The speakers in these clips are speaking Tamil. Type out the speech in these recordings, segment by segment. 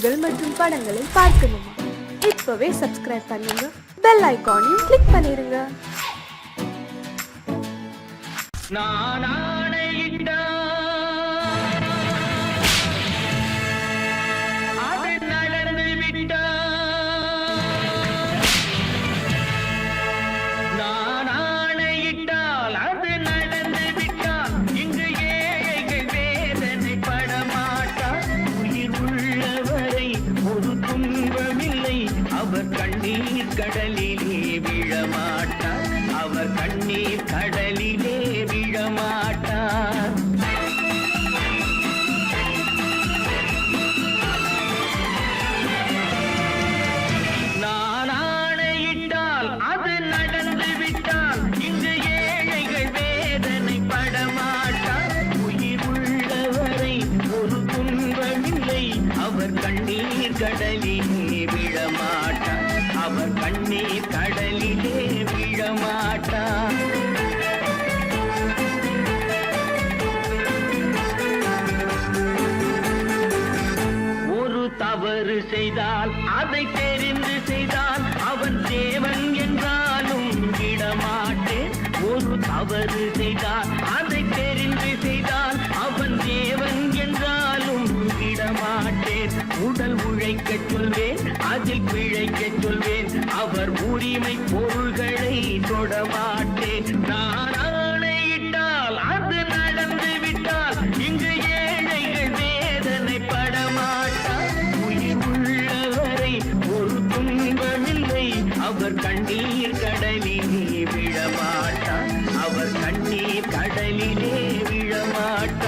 பாடல்கள் மற்றும் படங்களை பார்க்கணுமா? இப்பவே சப்ஸ்கிரைப் பண்ணுங்க, பெல் ஐகானையும் கிளிக் பண்ணிருங்க. அவர் கண்ணீர் கடலிலே விழமாட்டார், அவர் கண்ணீர் கடலிலே விழமாட்டார். நான் ஆணையிட்டால் அது நடந்து விட்டால் இங்கு ஏழைகள் வேதனை படமாட்டார். உயிர் உள்ளவரை ஒரு துன்பமில்லை, அவர் கண்ணீர் கடலிலே விழமாட்டார், அவர் கண்ணீர் கடலிலே விழமாட்டார். ஒரு தவறு செய்தால் அதை தெரிந்து செய்தால் அவன் தேவன் என்றாலும் விடமாட்டேன். ஒரு தவறு செய்தால் அதை தெரிந்து செய்தால் அவன் தேவன் என்றாலும் விடமாட்டேன். உடல் உழைக்க சொல்வேன், அதில் பிழைக்க சொல்வேன், அவர் உரிமை பொருள்களை தொடமாட்டேன். நான் ஆணையிட்டால் அது நடந்து விட்டால் இங்கு ஏழைகள் வேதனை படமாட்டார். உயிர் உள்ளவரை ஒரு துன்பமில்லை, அவர் கண்ணீர் கடலிலே விழமாட்டார், அவர் கண்ணீர் கடலிலே விழமாட்டார்.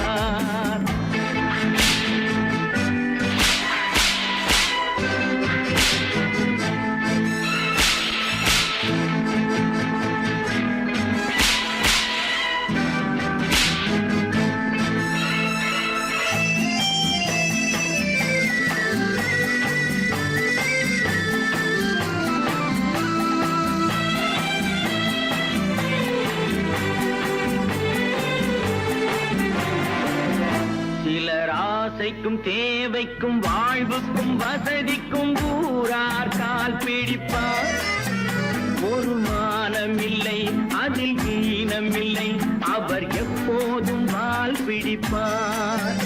ஆசைக்கும் தேவைக்கும் வாழ்வுக்கும் வசதிக்கும் ஊரார் கால் பிடிப்பார். ஒரு மானம் இல்லை, அதில் ஈனம் இல்லை, அவர் எப்போதும் வால் பிடிப்பார்.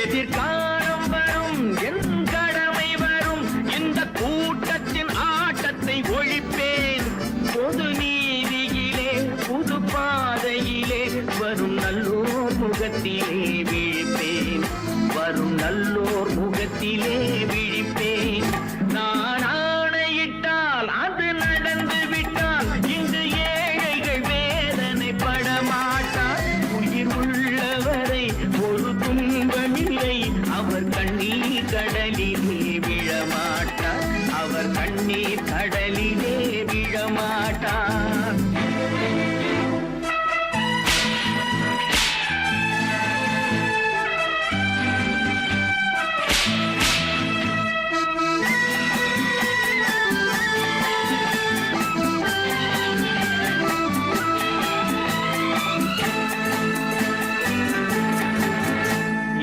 எதிர்காலம் வரும், என் கடமை வரும், இந்த கூட்டத்தின் ஆட்டத்தை ஒழிப்பேன். பொது நீதியிலே புது பாதையிலே வரும் நல்லோர் முகத்திலே விழிப்பேன், வரும் நல்லோர் முகத்திலே விழிப்பேன். நான் ஆணையிட்டால் அது நடந்து விட்டால் இங்கு ஏழைகள் வேதனை படமாட்டார். உயிர் உள்ளவரை ஒரு துன்பமில்லை, அவர் கண்ணீர் கடலிலே விழமாட்டார், அவர் கண்ணீர் கடலிலே விழமாட்டார்.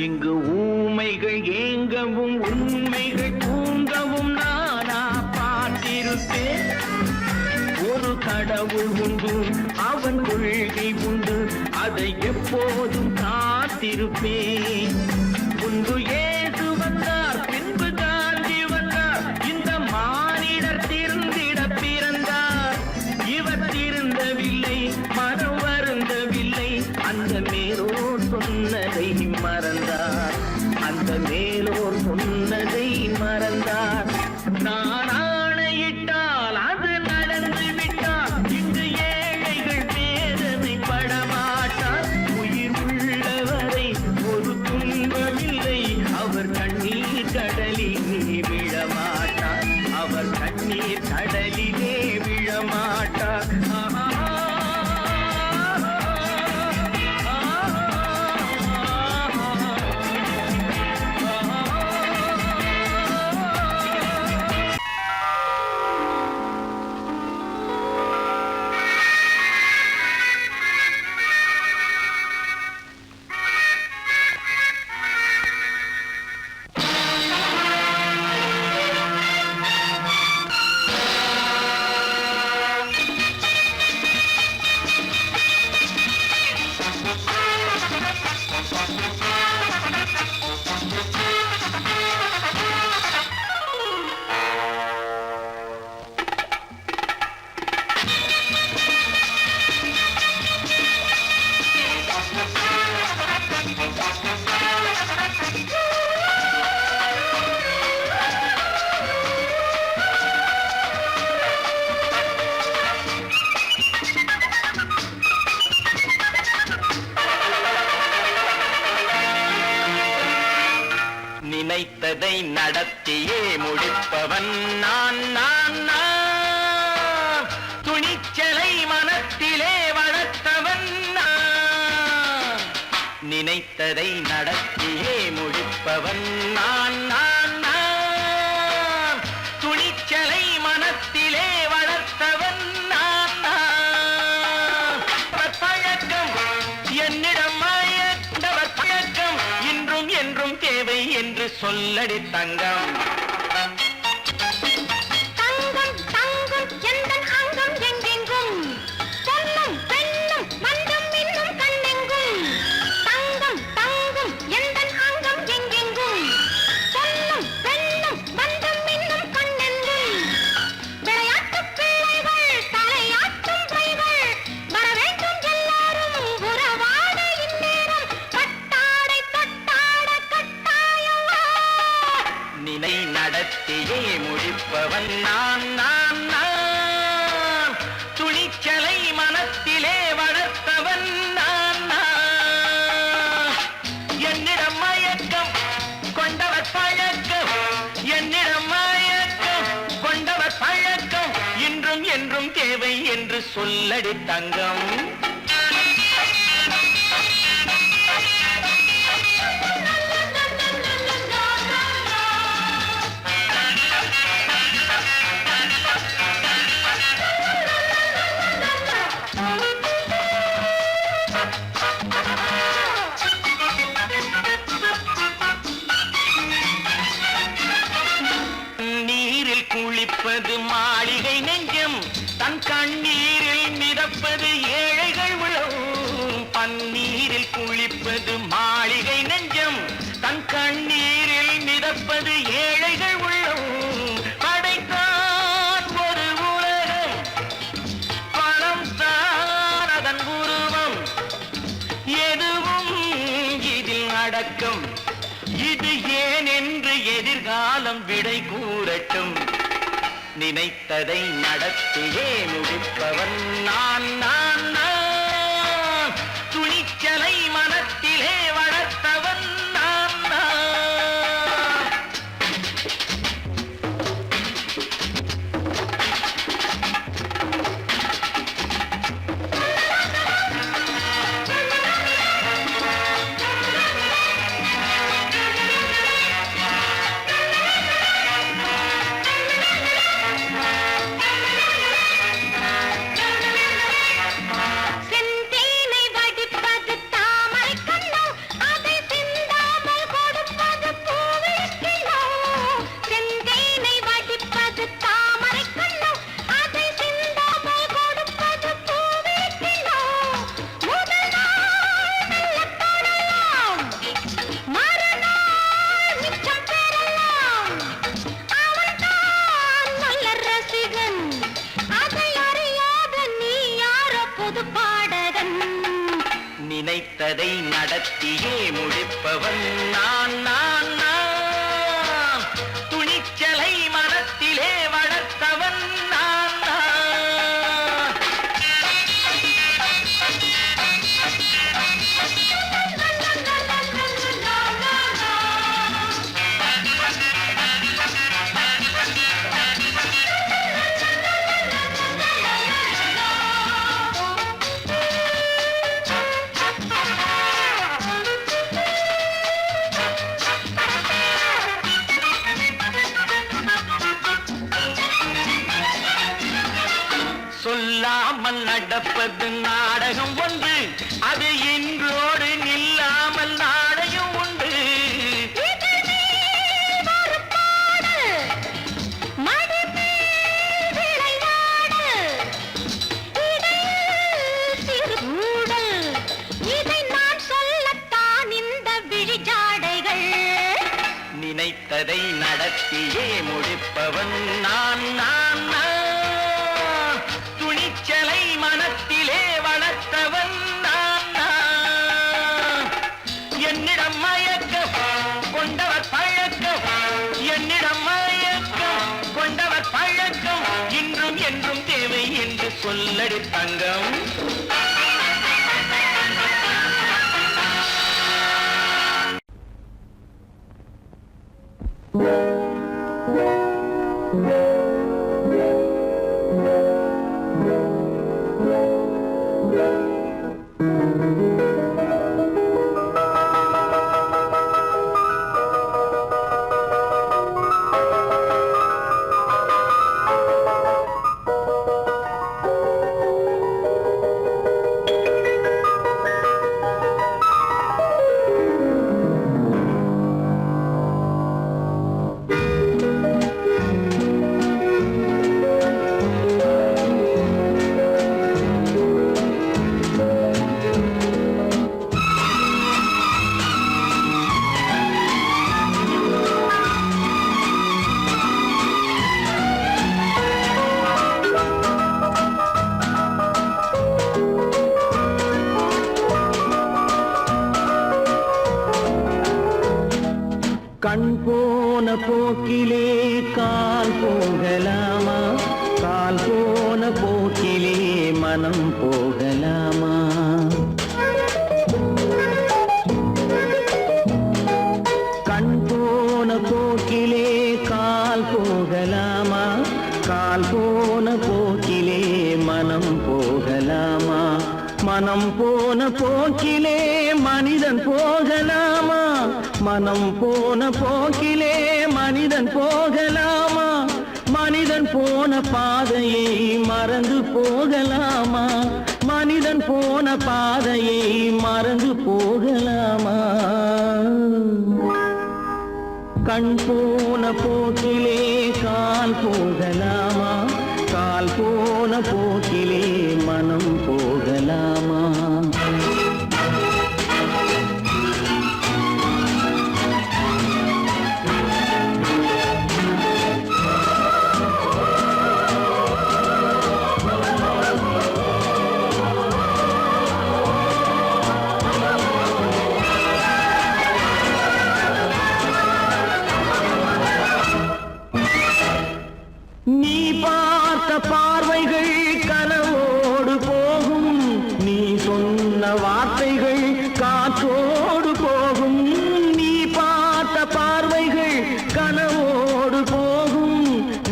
இங்கு ஊமைகள் ஏங்கவும் உண்மைகள் தூங்கவும் நானா பார்த்திருப்பேன். ஒரு கடவுள் உண்டு, அவன் கொள்கை உண்டு, அதை எப்போதும் காத்திருப்பேன். முன்பு இயேசு வந்தார், பின்பு காந்தி வந்தார், இந்த மானிடர் திருந்திட பிறந்தார். இவர் திருந்தவில்லை, மனம் வருந்தவில்லை, அந்த மேலோர் சொன்னதை மறந்தார், அந்த மேலோர் சொன்னதை மறந்தார். நான் ஆணையிட்டால் அது நடந்து விட்டால் இங்கு ஏழைகள் வேதனை படமாட்டார். உயிர் உள்ளவரை ஒரு துன்பமில்லை, அவர் கண்ணீர் கடலிலே விழமாட்டார், அவர் கண்ணீர் கடலிலே விழமாட்டார். நடத்தியே முடிப்பவன் நான் நான் நான் துணிச்சலை மனத்திலே வளர்த்தவன் நான் நினைத்ததை நடத்தியே முடிப்பவன் நான் நான் நான் துணிச்சலை மனத்திலே வளர்த்தவன் நான் நான் பழக்கம் என்னிடம் மாயவர் பழக்கம் இன்றும் என்றும் தேவை என்று சொல்லடி தங்கம் தங்கம் தங்கம் எந்தன் அங்கம் எங்கெங்கும் பொன்னும் பெண்ணும் மந்தம் இன்னும் கண்ணெங்கும் தங்கம் தங்கம் எந்தன் அங்கம் எங்கெங்கும் பொன்னும் பெண்ணும் மந்தம் இன்னும் கண்ணெங்கும் விளையாட்டு பிள்ளைகள் தலையாட்டும் பைகள் வர வேண்டும் எல்லாரும் உறவாட இந்நேரம் பட்டாடை தொட்டாட கட்டாயவா நினை நடத்தியே முடிப்பவன் நான் நான் நான் துணிச்சலை மனத்திலே வளர்த்தவன் நான் நான் என்னிடம் மயக்கம் கொண்டவர் பழக்கம் என்னிடம் மயக்கம் கொண்டவர் பழக்கம் இன்றும் என்றும் தேவை என்று சொல்லடி தங்கம் நீரில் குளிப்பது மாளிகை நெஞ்சம் தன் கண்ணீரில் மிதப்பது ஏழைகள் உழவும் பன்னீரில் குளிப்பது மாளிகை நெஞ்சம் தன் கண்ணீரில் மிதப்பது ஏழைகள் உள்ளவும் படைத்தான் ஒரு உலகம் பணம் தான் அதன் உருவம் எதுவும் இதில் அடக்கம் இது ஏன் என்று எதிர்காலம் விடை கூறட்டும் நினைத்ததை நடத்தியே முடிப்பவன் நான் நான் நான் துணிச்சலை மனத்திலே வளர்த்தவன் நான் நான் செந்தேனை வடிப்பது தாமரை கண்ணோ அதை சிந்தாமல் கொடுப்பது பூவிழிக்கிண்ணோ செந்தேனை வடிப்பது தாமரை கண்ணோ அதை சிந்தாமல் கொடுப்பது பூவிழிக்கிண்ணோ முதல் நாள் மெல்ல தொடலாம் மறுநாள் மிச்சம் பெறலாம் அவன்தான் நல்ல ரசிகன் அதை அறியாத நீ யாரோ புது பாடகன் நினைத்ததை நடத்தியே முடிப்பவன் நான் நான் நான் துணிச்சலை மனத்திலே வளர்த்தவன் நான் நான் சொல்லாமல் நடப்பது நாடகம் ஒன்று அது இன்றோடு நில்லாமல் நாடையும் உண்டு நினைத்ததை நடத்தியே முடிப்பவன் நான் நான் நான் துணிச்சலை மனத்திலே வளர்த்தவன் நான் நான் என்னிடம் மயக்கம் கொண்டவர் பழக்கம் என்னிடம் மயக்கம் கொண்டவர் பழக்கம் இன்றும் என்றும் தேவை என்று சொல்லடி தங்கம் Thank you. போக்கிலே கால் போகலாமா, கால் போன போக்கிலே மனம் போகலாமா? கண் போன போக்கிலே கால் போகலாமா, கால் போன போக்கிலே மனம் போகலாமா? மனம் போன போக்கிலே மனிதன் போகலாமா, மனம் போன போக்கிலே மனிதன் போகலாமா? மனிதன் போன பாதையை மறந்து போகலாமா, மனிதன் போன பாதையை மறந்து போகலாமா? கண் போன போக்கிலே கால் போகலாமா, கால் போன போக்கிலே மனம் போகலாமா? நீ பார்த்த பார்வைகள் கனவோடு போகும், நீ சொன்ன வார்த்தைகள் காற்றோடு போகும். நீ பார்த்த பார்வைகள் கனவோடு போகும்,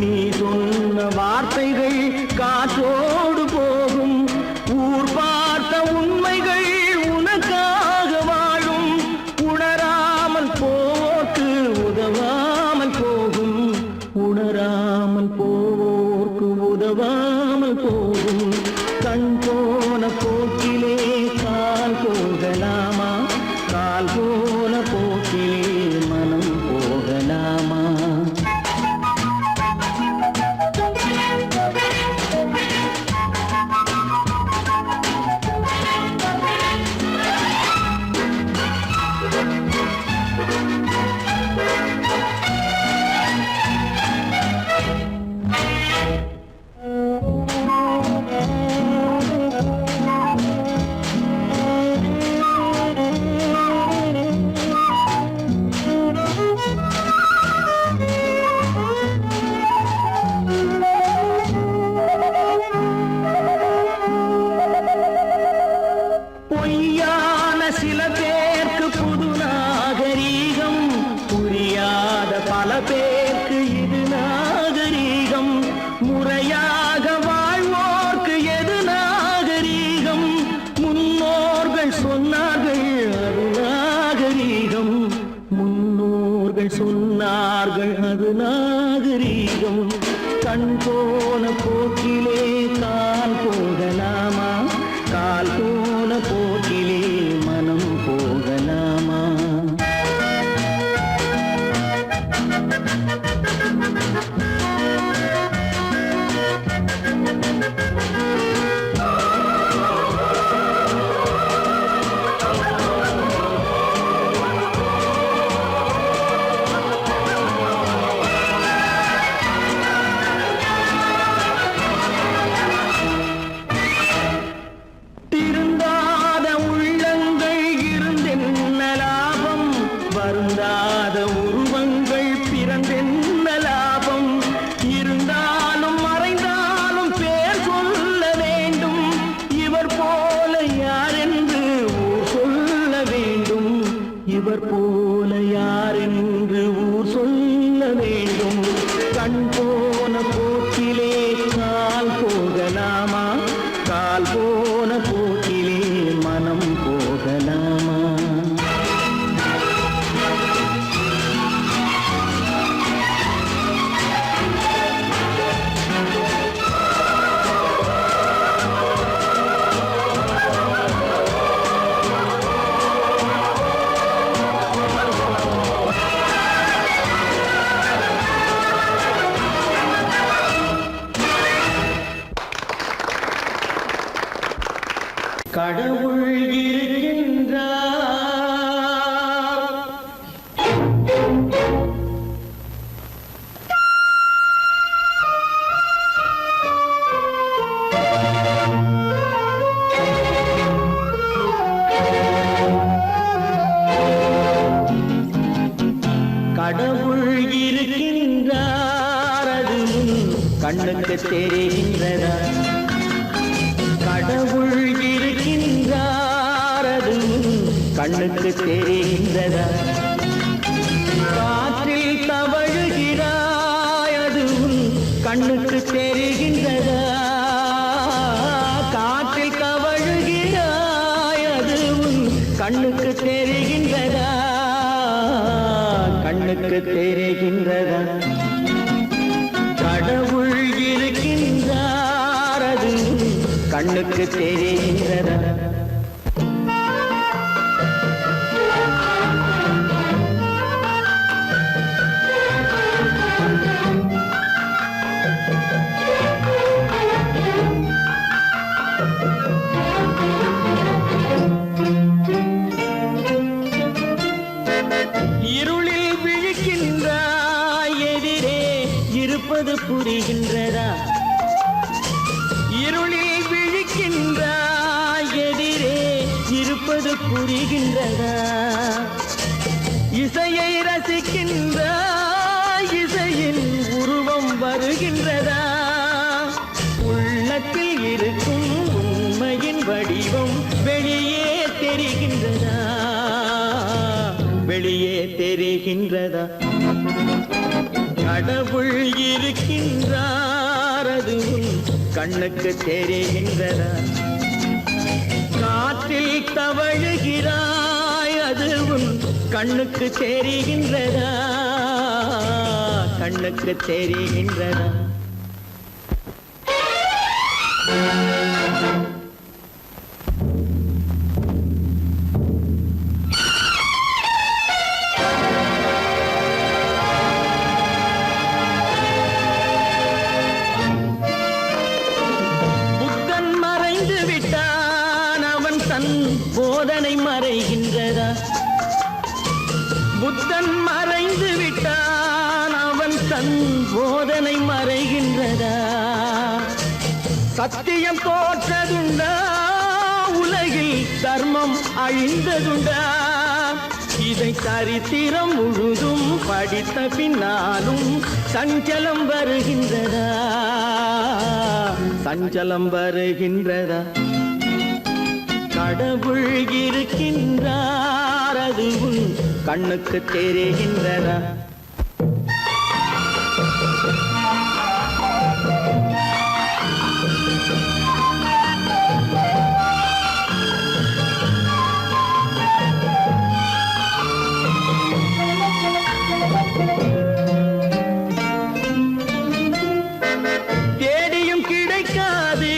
நீ சொன்ன வார்த்தைகள் காற்றோடு போகும். ஊர் பார்த்த உண்மைகள் உனக்காக வாழும், உணராமல் போக்கு உதவாமல் போகும், உணராமல் போவோர்க்கு உதவாமல் போகும். கண் போன போக்கிலே கால் போகலாமா, கால் போன போக்கிலே மனம் போகலாமா? பொய்யான சில பேருக்கு புது நாகரீகம், புரியாத பல பேருக்கு இது நாகரீகம். முறையாக வாழ்வோர்க்கு எது நாகரீகம்? முன்னோர்கள் சொன்னார்கள் அது நாகரீகம், முன்னோர்கள் சொன்னார்கள் அது நாகரீகம். கண் போன போக்கிலே கால் போகலாமா, கால் போன போக்கிலே மனம் போகலாமா? திருந்தா கண்ணுக்கு தெரிகின்றதா கடவுள் இருக்கின்றார் அதுவும் கண்ணுக்கு தெரிகின்றதா காற்றில் தவழுகிறாய் அதுவும் கண்ணுக்கு தெரிகின்றதா காற்றில் தவழுகிறாய் அதுவும் கண்ணுக்கு தெரிகின்றதா கண்ணுக்கு தெரிகின்றதா கடவுள் இருக்கின்றார் அதுவும் கண்ணுக்கு தெரிகின்றதா இருளில் விழிக்கின்றாய் எதிரே இருப்பது புரிகின்றதா இருளில் விழிக்கின்றாய் எதிரே இருப்பது புரிகின்றதா இசையை ரசிக்கின்றாய் இசையின் உருவம் வருகின்றதா உள்ளத்தில் இருக்கும் உண்மையின் வடிவம் வெளியே தெரிகின்றதா வெளியே தெரிகின்றதா கடவுள் இருக்கின்றார் அதுவும் கண்ணுக்கு தெரிகின்றதா காற்றில் தவழுகிறாய் அதுவும் கண்ணுக்கு தெரிகின்றதா கண்ணுக்கு தெரிகின்றதா போதனை மறைகின்றதா புத்தன் மறைந்து விட்டான் அவன் தன் போதனை மறைகின்றதா சத்தியம் தோற்றதுண்டா உலகில் தர்மம் அழிந்ததுண்டா இதை சரித்திரம் முழுதும் படித்த பின்னாலும் சஞ்சலம் வருகின்றதா சஞ்சலம் வருகின்றதா கடவுள் இருக்கின்றார் அதுவும் கண்ணுக்கு தெரிகின்றதா தேடியும் கிடைக்காது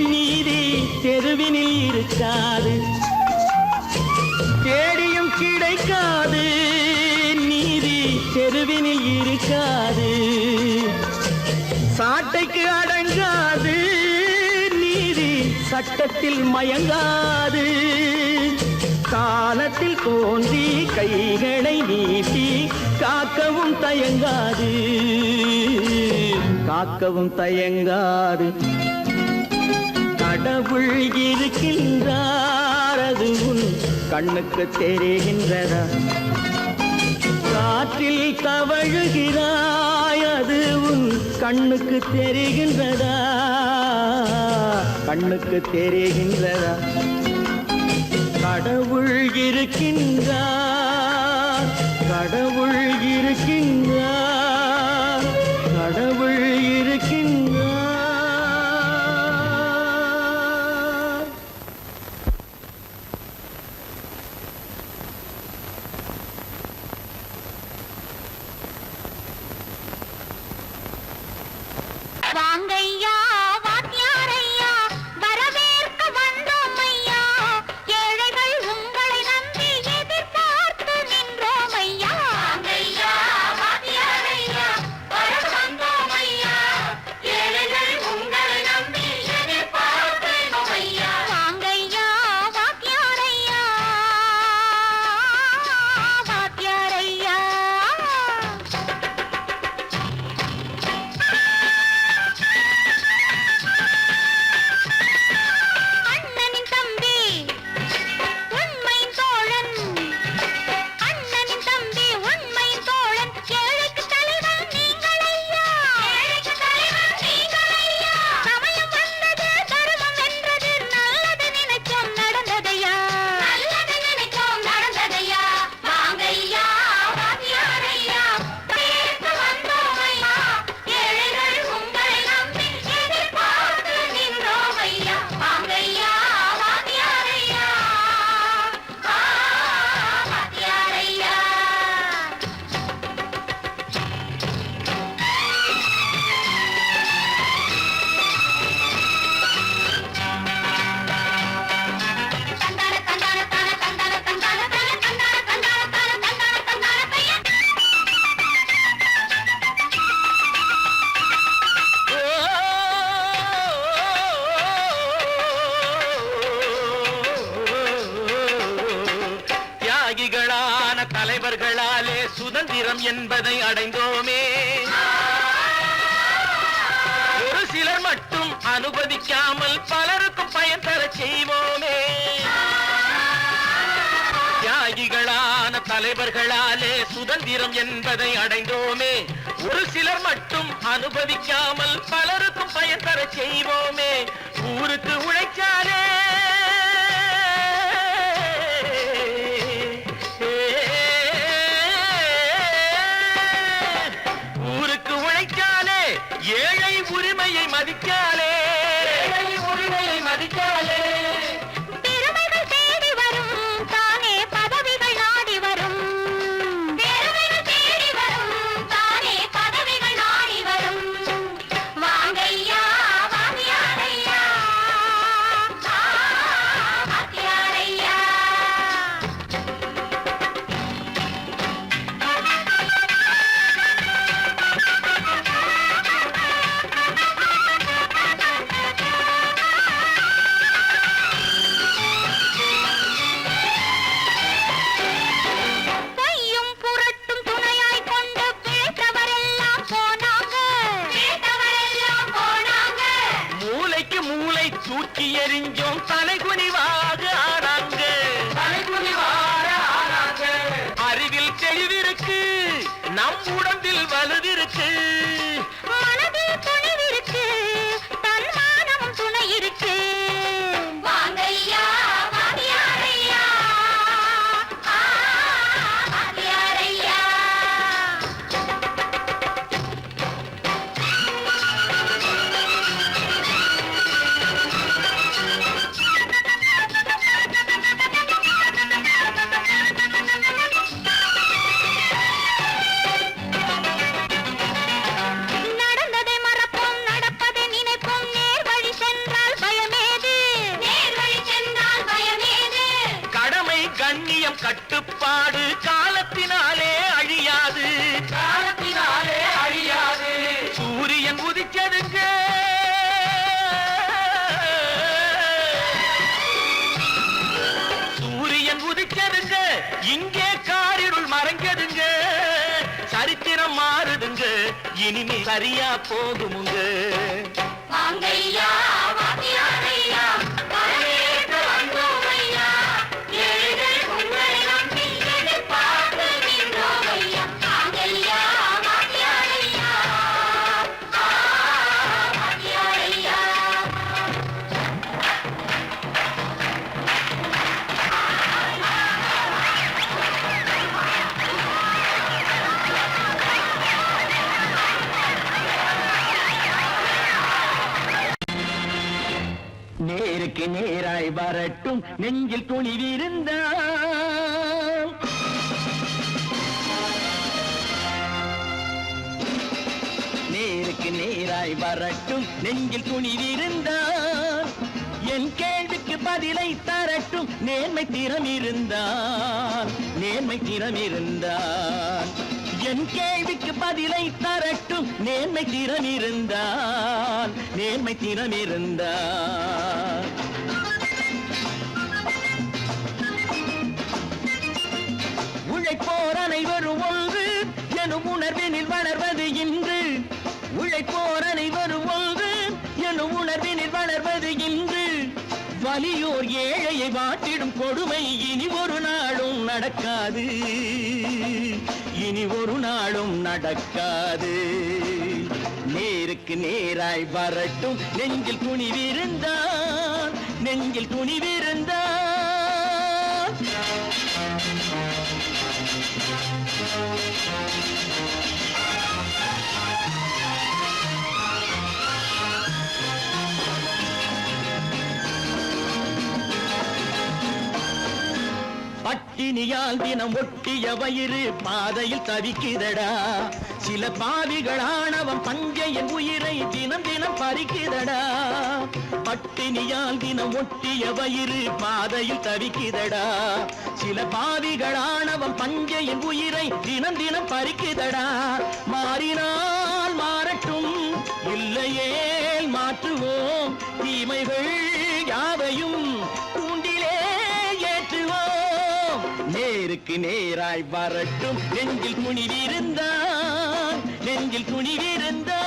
நீதி தெருவினில் இருக்காது தேடியும் கிடைக்காது நீதி தெருவினில் இருக்காது சாட்டைக்கு அடங்காது நீதி சட்டத்தில் மயங்காது காலத்தில் தோன்றி கைகளை நீட்டி காக்கவும் தயங்காது காக்கவும் தயங்காது கடவுள் இருக்கின்றார் அதுவும் கண்ணுக்கு தெரிகின்றதா காற்றில் தவழுகிறாய் அதுவும் கண்ணுக்கு தெரிகின்றதா கண்ணுக்கு தெரிகின்றதா கடவுள் இருக்கின்றார் கடவுள் இருக்கின்றார் கடவுள் இருக்கின்றார் வாங்கையா வாத்தியாரையா வரவேற்க வந்தோம் ஐயா ஏழைகள் உங்களை நம்பி எதிர்பார்த்து நின்றோம் ஐயா வாங்கையா வாத்தியாரையா வர வந்தோம் ஐயா ஏழைகள் உங்களை நம்பி எதிர்பார்த்து நின்றோம் ஐயா வாங்கையா வாத்தியாரையா வாத்தியாரையா சுதந்திரம் என்பதை அடைந்தோமே. ஒரு சிலர் மட்டும் அனுமதிக்காமல் பலருக்கும் பயன் தர செய்வோமே. தியாகிகளான தலைவர்களாலே சுதந்திரம் என்பதை அடைந்தோமே. ஒரு சிலர் மட்டும் அனுமதிக்காமல் பலருக்கும் பயன் தர செய்வோமே. ஊருக்கு உழைச்சாலே ஏழை உரிமையை மதிக்காலே, உரிமையை மதிக்காலே. பெருமைகள் தேடி வரும் தானே பதவிகள் நாடி வரும். பெருமைகள் தேடி வரும் தானே பதவிகள் நாடி வரும். வாங்கையா வாங்கியாரையா வாங்கியாரையா. தூக்கி எறிஞ்சோம் தலைகுனிவாக ஆனாங்க. அறிவில் தெளிவிருக்கு, நம் உடம்பில் வலுவிருக்கு, மனதில் துணிவிருக்கு, தன்மானம் துணை இருக்கு. வாங்கையா வாங்கியாரையா வாங்கியாரையா. கண்ணியம் கட்டுப்பாடு காலத்தினாலே அழியாது, காலத்தினாலே அழியாது. சூரியன் உதிச்சதுங்க, சூரியன் உதிச்சதுங்க, இங்கே காரிருள் மறைஞ்சதுங்க. சரித்திரம் மாறுதுங்க, இனிமே சரியா போகுமுங்க. வாங்கையா வாங்கியாரையா வரவேற்று வந்தோமையா. ஏழைகள் உங்களை நம்பி எதிர்பார்த்து நின்றோமையா. வாங்கையா வாங்கியாரையா வாங்கியாரையா. நேருக்கு நேராய் வரட்டும் நெஞ்சில் துணிவிருந்தால். நேருக்கு நேராய் வரட்டும் நெஞ்சில் துணிவிருந்தால். என் கேள்விக்கு பதிலை தரட்டும் நேர்மை திறம் இருந்தால், நேர்மை திறம் இருந்தால். என் கேள்விக்கு பதிலை தரட்டும் நேர்மை திறம் இருந்தால், நேர்மை திறம் இருந்தால். உழைப்போர் அனைவரும் ஒன்று எனும் உணர்வினில் வளர்வது இன்று. உழைப்போர் அனைவரும் ஒன்று எனும் உணர்வினில் வளர்வது இன்று. வலியோர் ஏழையை வாட்டிடும் கொடுமை இனி ஒரு நாளும் நடக்காது, இனி ஒரு நாளும் நடக்காது. நேருக்கு நேராய் வரட்டும் நெஞ்சில் துணிவிருந்தால், நெஞ்சில் துணிவிருந்தால். பட்டினியால் தினம் ஒட்டிய வயிறு பாதையில் தவிக்குதடா. சில பாவிகளானவன் பஞ்சையின் உயிரை தினம் தினம் பறிக்குதடா. பட்டினியால் தினம் ஒட்டிய வயிறு பாதையில் தவிக்குதடா. சில பாவிகளானவன் பஞ்சையின் உயிரை தினம் தினம் பறிக்குதடா. மாறினால் மாறட்டும், இல்லையே மாற்றுவோம். தீமைகள் யாவையும் கூண்டிலே ஏற்றுவோம். நேருக்கு நேராய் வரட்டும் நெஞ்சில் துணிவிருந்தான் நெஞ்சில் துணிவிருந்தான்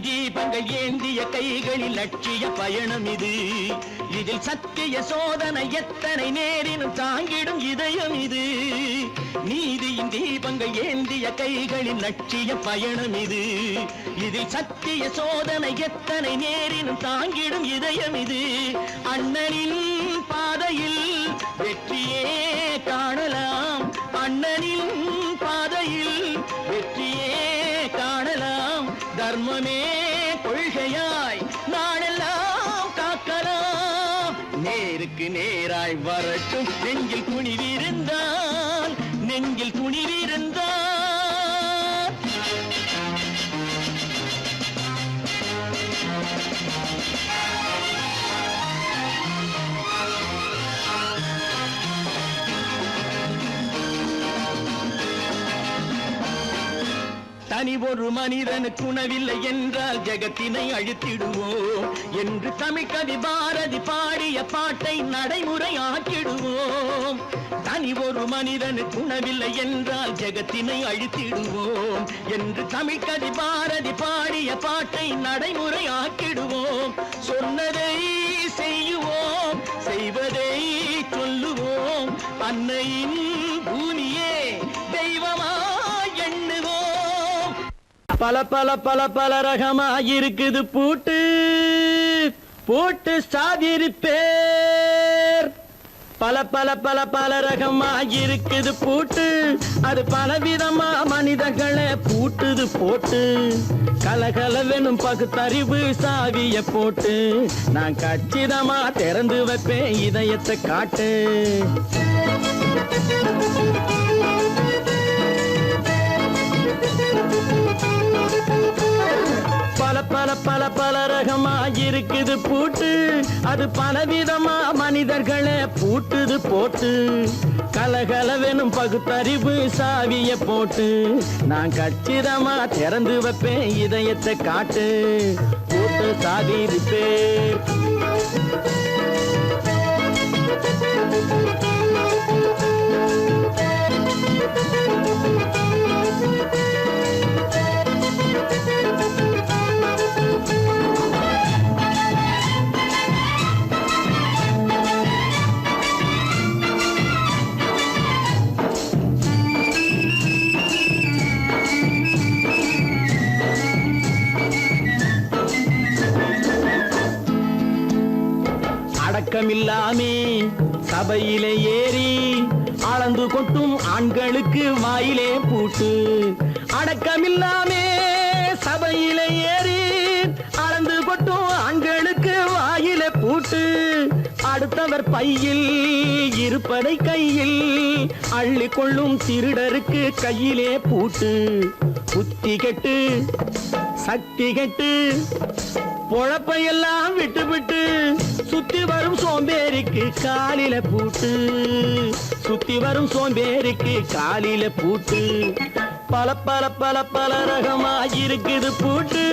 தீபங்கள் ஏந்திய கைகளில் லட்சிய பயணம் இது இதில் சத்திய சோதனை எத்தனை நேரினும் தாங்கிடும் இதயம் இது நீதியின் தீபங்கள் ஏந்திய கைகளில் லட்சிய பயணம் இது இதில் சத்திய சோதனை எத்தனை நேரினும் தாங்கிடும் இதயம் இது அண்ணனின் பாதையில் வெற்றியே காணலாம் அண்ணனின் பாதையில் வெற்றியே காணலாம் தர்மமே கொள்கையாய் நாடெல்லாம் காக்கலாம் நேருக்கு நேராய் வரட்டும் நெஞ்சில் துணிவிருந்தால் நெஞ்சில் துணிவிருந்தால் தனி ஒரு மனிதனுக்கு உணவில்லை என்றால் ஜெகத்தினை அழித்திடுவோம் என்று தமிழ் கவி பாரதி பாடிய பாட்டை நடைமுறையாக்கிடுவோம் தனி ஒரு மனிதனுக்கு உணவில்லை என்றால் ஜெகத்தினை அழித்திடுவோம் என்று தமிழ் கவி பாரதி பாடிய பாட்டை நடைமுறையாக்கிடுவோம் சொன்னதை செய்யுவோம் செய்வதை சொல்லுவோம் அன்னையின் பூமியே தெய்வமா எண்ணுவோம் பல பல பல பல ரகமாயிருக்குது பூட்டு பூட்டு சாதிருப்பேர் பல பல பல பல ரகமாயிருக்குது பூட்டு அது பலவிதமா மனிதர்களை பூட்டுது போட்டு கலகலவெனும் பகுத்தறிவு சாவிய போட்டு நான் கச்சிதமா திறந்து வைப்பேன் இதயத்தை காட்டு பல பல பல பல ரகமாயிருக்குது பூட்டு அது பலவிதமா மனிதர்களை பூட்டுது போட்டு கலகலவெனும் பகுத்தறிவு சாவிய போட்டு நான் கச்சிதமா திறந்து வைப்பேன் இதயத்தை காட்டு போட்டு சாதிருப்பேன் அடக்கமில்லாமே சபையிலே ஏறி அளந்து கொட்டும் ஆண்களுக்கு வாயிலே பூட்டு அடக்கமில்லாமே சபையிலே ஏறி அளந்து கொட்டும் ஆண்களுக்கு வாயிலே பூட்டு அடுத்தவர் பையில் இருப்பதை கையில் அள்ளி கொள்ளும் திருடருக்கு கையிலே பூட்டு புத்தி கெட்டு சக்தி கெட்டு பொழப்பையெல்லாம் விட்டு விட்டு சுத்தி வரும் சோம்பேறிக்கு காலில பூட்டு சுத்தி வரும் சோம்பேறிக்கு காலில பூட்டு பல பல பல பல ரகமாயிருக்குது பூட்டு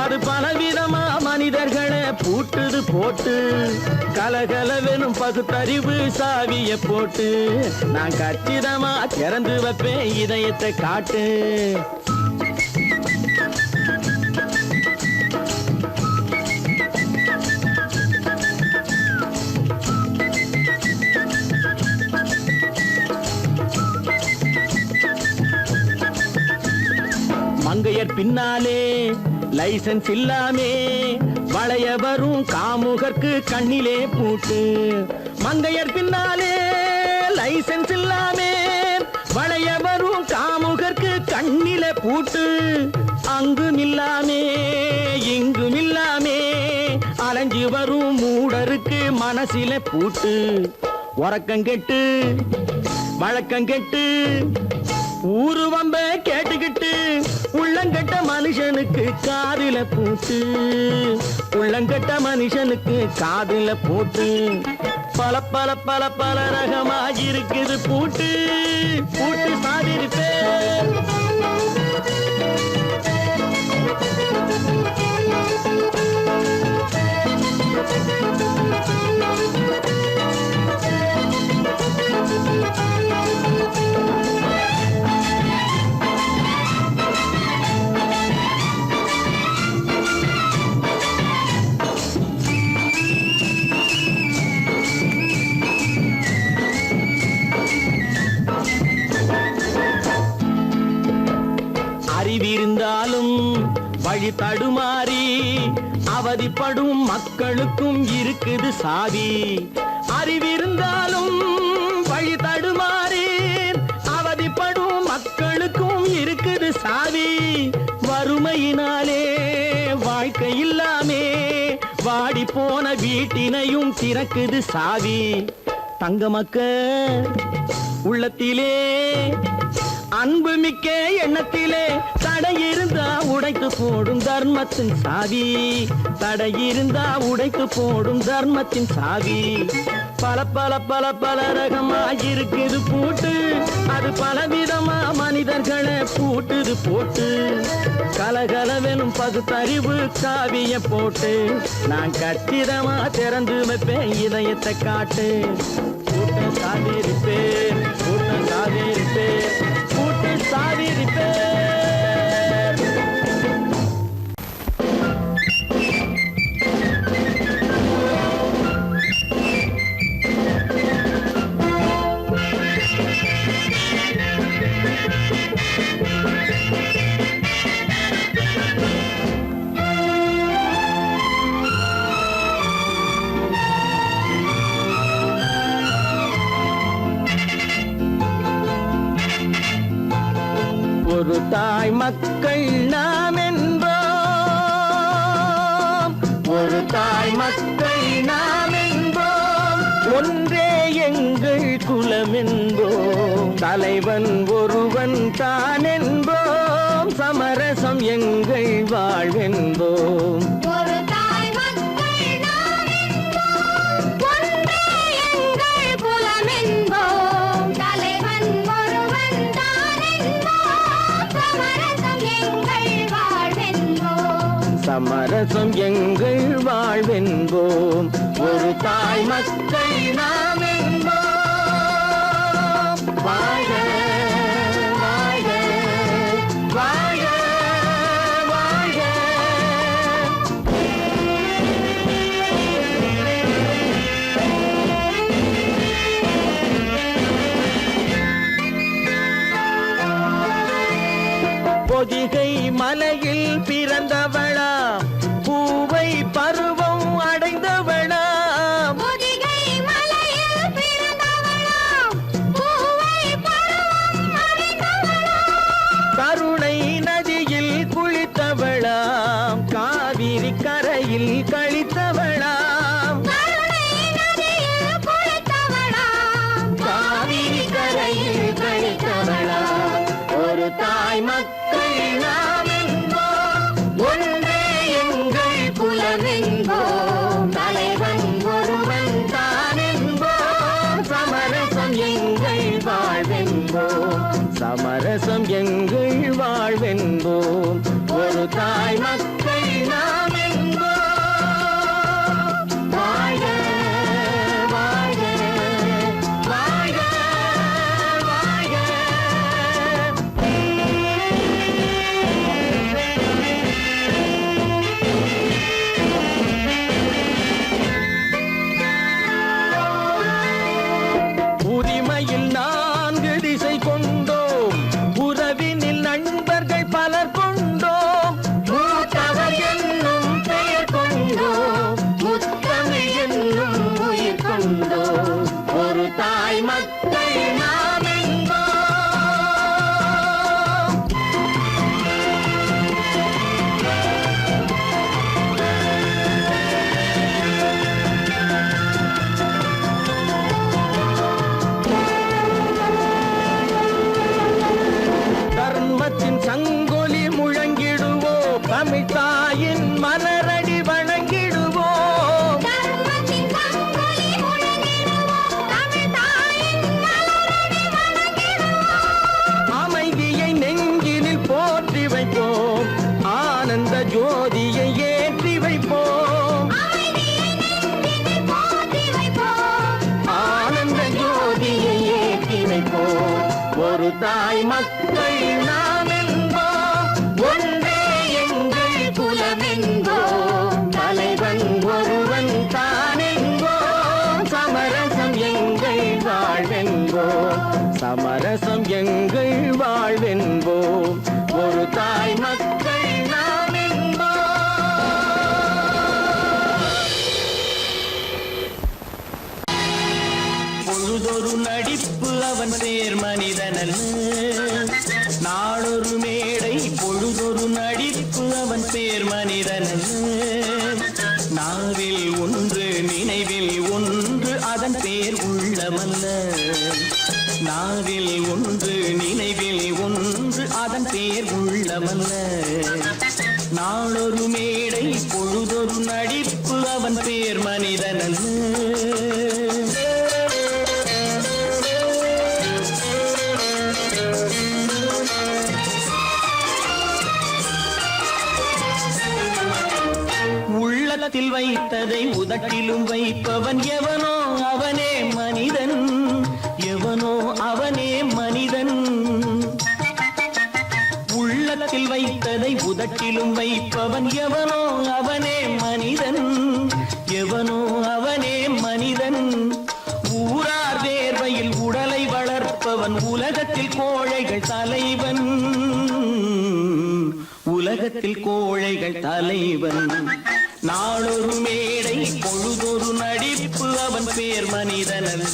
அது பலவிதமா மனிதர்களை பூட்டுது போட்டு கலகலவெனும் பகுத்தறிவு சாவிய போட்டு நான் கச்சிதமா திறந்து வைப்பேன் இதயத்தை காட்டு மங்கையர் பின்னாலே லைசன்ஸ் இல்லாமே வளைய வரும் காமுகர்க்கு கண்ணிலே பூட்டு மங்கையர் பின்னாலே லைசன்ஸ் இல்லாமே வளைய வரும் காமுகர்க்கு கண்ணிலே பூட்டு அங்கும் இல்லாமே இங்கும் இல்லாமே அலைஞ்சு வரும் மூடருக்கு மனசிலே பூட்டு உறக்கம் கெட்டு வழக்கம் கெட்டு ஊருவம்ப கேட்டுக்கிட்டு உள்ளங்கட்ட மனுஷனுக்கு காதுல பூட்டு உள்ளங்கட்ட மனுஷனுக்கு காதுல பூட்டு பல பல பல பல ரகமாக இருக்குது பூட்டு பூட்டு சாதிருப்பே அறிவிருந்தாலும் வழி தடுமாறி அவதிப்படும் மக்களுக்கும் இருக்குது சாவி அறிவிருந்தாலும் வழி தடுமாறி அவதிப்படும் மக்களுக்கும் இருக்குது சாவி வறுமையினாலே வாழ்க்கை இல்லாமே வாடி போன வீட்டினையும் திறக்குது சாவி தங்க மக்க உள்ளத்திலே அன்பு மிக்க எண்ணத்திலே தடை இருந்தா உடைத்து போடும் தர்மத்தின் சாவி தடை இருந்தா உடைத்து போடும் தர்மத்தின் சாவி பல பல பல பல ரகமாயிருக்குது பூட்டு அது பலவிதமா மனிதர்களை பூட்டுது போட்டு கலகலவெனும் பகுத்தறிவு சாவிய போட்டு நான் கச்சிதமா திறந்து வைப்பேன் இதயத்தை காட்டு கூட்டம் சாதிருப்பேன் கூட்டம் சாதிருப்பேன் கூட்டு சாதிருப்பேன் ஒரு தாய் மக்கள் நாம் என்போம் ஒரு தாய் மக்கள் நாம் என்போம் ஒன்றே எங்கள் குலம் என்போம் தலைவன் ஒருவன் தான் என்போம் சமரசம் எங்கள் வாழ்வென்போம் ஒரு தாய் மக்கள் நாம் என்போம் ஒன்றே எங்கள் குலம் என்போம் தலைவன் ஒருவன் தான் என்போம் சமரசம் எங்கள் வாழ்வென்போம் சமரசம் எங்கள் வாழ்வென்போம் ஒரு தாய் மக்கள் நாம் என்போம் வாழ்க வாழ்க வாழ்க வாழ்க பொதிகை மலையில் பிறந்தவளா பூவை பருவம் அடைந்தவளா பொதிகை மலையில் பிறந்தவளாம் பூவை பருவம் அடைந்தவளாம் கருணை நதியில் குளித்தவளாம் காவிரி கரையில் கழித்தவளாம் கருணை நதியில் குளித்தவளாம் காவிரி கரையில் கழித்தவளாம் ஒரு தாய் மக்கள் நாம் என்போம் ஒன்றே எங்கள் குலம் என்போம் தலைவன் ஒருவன் தான் என்போம் சமரசம் எங்கள் வாழ்வென்போம் சமரசம் எங்கள் வாழ்வென்போம் ஒரு தாய் மக்கள் நாம் என்போம் வாழ்க வாழ்க வாழ்க வாழ்க உரிமையில் 4 திசை கொண்டோம் உறவினில் நண்பர்கள் பலர் கொண்டோம் மூத்த ஜோதியை ஏற்றி வைப்போம், ஆனந்த ஜோதியை ஏற்றி வைப்போம். ஒரு தாய் மக்கள் நாம் என்போம், ஒன்றே எங்கள் குலம் என்போம், தலைவன் ஒருவன் தான் என்போம், சமரசம் எங்கள் வாழ்வென்போம், சமரசம் எங்கள் வாழ்வென்போம். ஒரு தாய் மக்கள் நாம் என்போம். பொழுதொரு நடிப்பு அவன் பேர் மனிதனல்ல, நாளொரு மேடை பொழுதொரு நடிப்பு அவன் பேர் மனிதனல்ல. நாவில் ஒன்று நினைவில் ஒன்று அதன் பேர் உள்ளமல்ல, நாவில் ஒன்று நினைவில் ஒன்று அதன் பேர் உள்ளமல்ல. நாளொரு மேடை பொழுதொரு நடிப்பு அவன் பேர் மனிதனல்ல. உள்ளத்தில் வைத்ததை உதட்டிலும் வைப்பவன் எவனோ அவனே மனிதன், எவனோ அவனே மனிதன். உள்ளத்தில் வைத்ததை உதட்டிலும் வைப்பவன் எவனோ அவனே மனிதன், எவனோ அவனே மனிதன். ஊரார் வேர்வையில் உடலை வளர்ப்பவன் உலகத்தில் கோழைகள் தலைவன், உலகத்தில் கோழைகள் தலைவன். நாளொரு மேடை பொழுதொரு நடிப்பு அவன் பேர் மனிதனல்ல.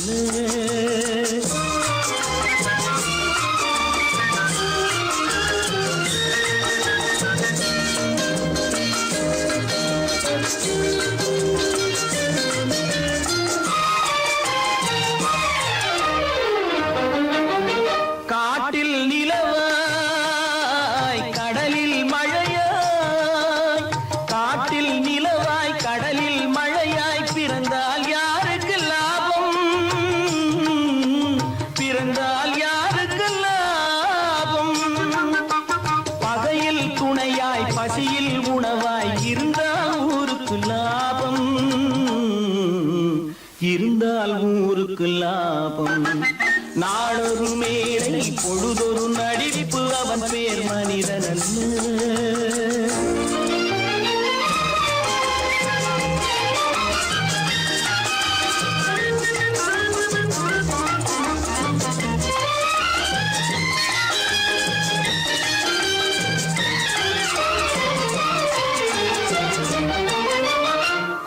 காட்டில் நிலவாய் கடலில் மழையாய், காட்டில் நிலவாய் கடலில் மழையாய் பிறந்தால் யாருக்கு லாபம், பிறந்தால் யாருக்கு லாபம். பகையில் துணையாய் பசியில் உணவாய் இருந்தால் ஊருக்கு லாபம், இருந்தால் ஊருக்கு லாபம். நாளொரு மேடை பொழுதொரு நடிப்பு அவன் பேர் மனிதனல்ல.